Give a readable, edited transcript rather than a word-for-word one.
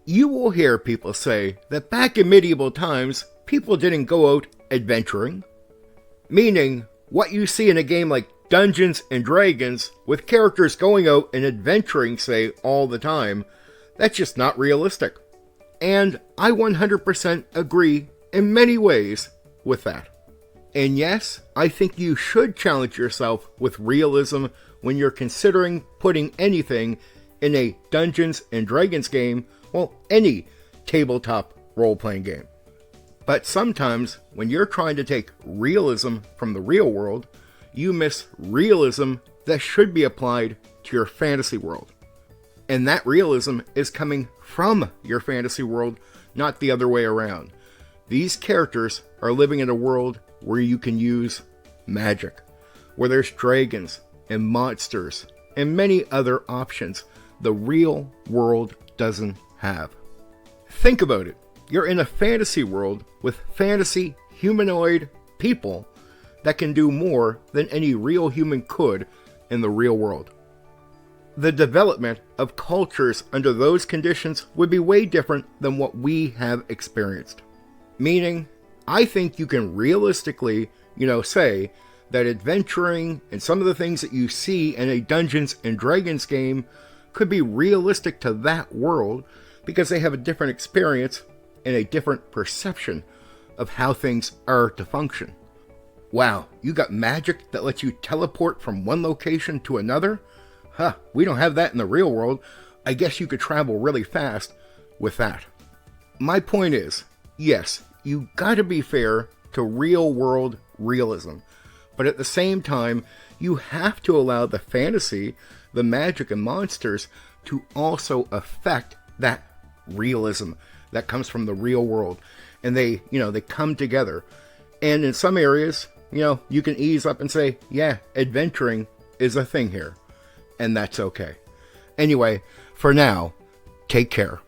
You will hear people say that back in medieval times, people didn't go out adventuring. Meaning, what you see in a game like Dungeons and Dragons, with characters going out and adventuring, say, all the time, that's just not realistic. And I 100% agree in many ways with that. And yes, I think you should challenge yourself with realism when you're considering putting anything in a Dungeons and Dragons game, well, any tabletop role-playing game. But sometimes, when you're trying to take realism from the real world, you miss realism that should be applied to your fantasy world. And that realism is coming from your fantasy world, not the other way around. These characters are living in a world where you can use magic, where there's dragons and monsters and many other options the real world doesn't have. Think about it. You're in a fantasy world with fantasy humanoid people that can do more than any real human could in the real world. The development of cultures under those conditions would be way different than what we have experienced. Meaning, I think you can realistically, say that adventuring and some of the things that you see in a Dungeons and Dragons game could be realistic to that world because they have a different experience and a different perception of how things are to function. Wow, you got magic that lets you teleport from one location to another? Huh, we don't have that in the real world. I guess you could travel really fast with that. My point is, yes, you gotta be fair to real world realism. But at the same time, you have to allow the fantasy, the magic and monsters to also affect that realism that comes from the real world. And they come together. And in some areas, you can ease up and say, yeah, adventuring is a thing here. And that's okay. Anyway, for now, take care.